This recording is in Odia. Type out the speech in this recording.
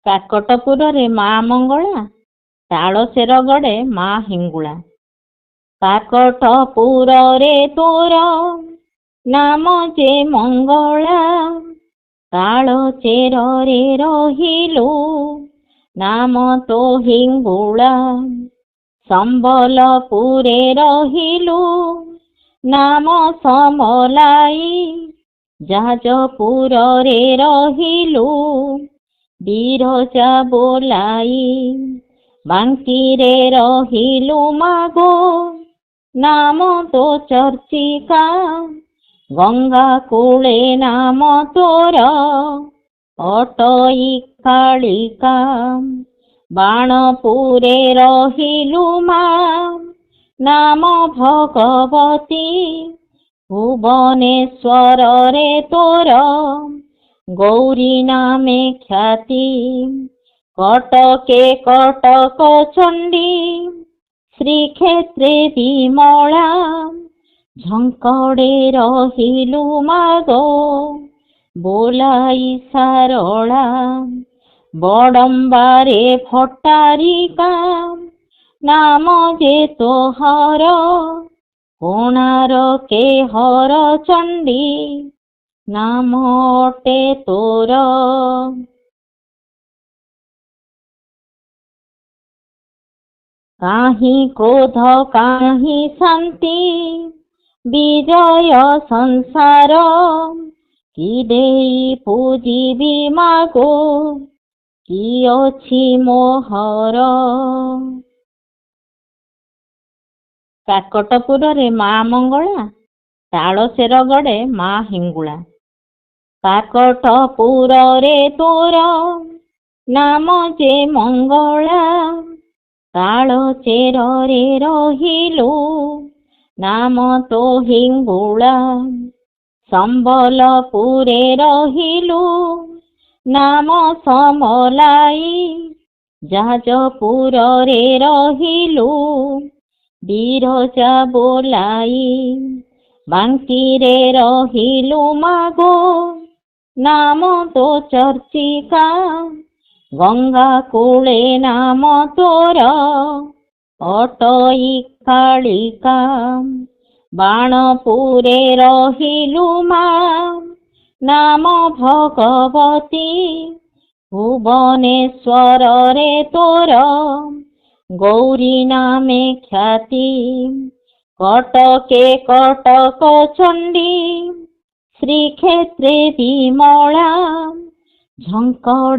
କାକଟପୁରରେ ମା ମଙ୍ଗଳା, ତାଳସେର ଗଡ଼େ ମା ହିଙ୍ଗୁଳା। କାକଟପୁରରେ ତୋର ନାମ ଯେ ମଙ୍ଗଳା, ତାଳଚେରରେ ରହିଲୁ ନାମ ତୋ ହିଙ୍ଗୁଳା। ସମ୍ବଲପୁରେ ରହିଲୁ ନାମ ସମଲାଇ, ଯାଜପୁରରେ ରହିଲୁ ବିରଜା ବୋଲାଇ। ବାଙ୍କିରେ ରହିଲୁ ମାଗୋ ନାମ ତୋ ଚର୍ଚ୍ଚିକା, ଗଙ୍ଗା କୂଳେ ନାମ ତୋର ଅଟଇ କାଳିକା। ବାଣପୁରେ ରହିଲୁ ମା ନାମ ଭଗବତୀ, ଭୁବନେଶ୍ୱରରେ ତୋର ଗୌରୀ ନାମେ ଖ୍ୟାତି। କଟକେ କଟକ ଚଣ୍ଡୀ, ଶ୍ରୀକ୍ଷେତ୍ରେ ବିମଳା, ଝଙ୍କଡ଼େ ରହିଲୁ ମାଗୋ ବୋଲାଇ ସାରଳା। ବଡ଼ମ୍ବାରେ ଭଟ୍ଟାରିକା ନାମ ଯେ ତୋହର, କୋଣାରକେ ହରଚଣ୍ଡୀ ନାମ ଅଟେ ତୋର। କାହିଁ କ୍ରୋଧ କାହିଁ ଶାନ୍ତି, ବିଜୟ ସଂସାର, କି ଦେଇ ପୂଜିବି ମାଗୋ କି ଅଛି ମୋହର। କାକଟପୁରରେ ମା ମଙ୍ଗଳା, ତାଳସେର ଗଡ଼େ ମା ହିଙ୍ଗୁଳା। କାକଟପୁରରେ ତୋର ନାମ ଯେ ମଙ୍ଗଳା, ତାଳଚେରରେ ରହିଲୁ ନାମ ତୋ ହିଙ୍ଗୁଳା। ସମ୍ବଲପୁରେ ରହିଲୁ ନାମ ସମଲାଇ, ଯାଜପୁରରେ ରହିଲୁ ବିରଜା ବୋଲାଇ। ବାଙ୍କିରେ ରହିଲୁ ମାଗୋ ନାମ ତୋ ଚର୍ଚ୍ଚିକା, ଗଙ୍ଗା କୂଳେ ନାମ ତୋର ଅଟଇ କାଳିକା। ବାଣପୁରେ ରହିଲୁ ମା ନାମ ଭଗବତୀ, ଭୁବନେଶ୍ୱରରେ ତୋର ଗୌରୀ ନାମେ ଖ୍ୟାତି। କଟକେ କଟକ ଚଣ୍ଡୀ, ଶ୍ରୀକ୍ଷେତ୍ରେ ବିମଳା, ଝଙ୍କଡ଼େ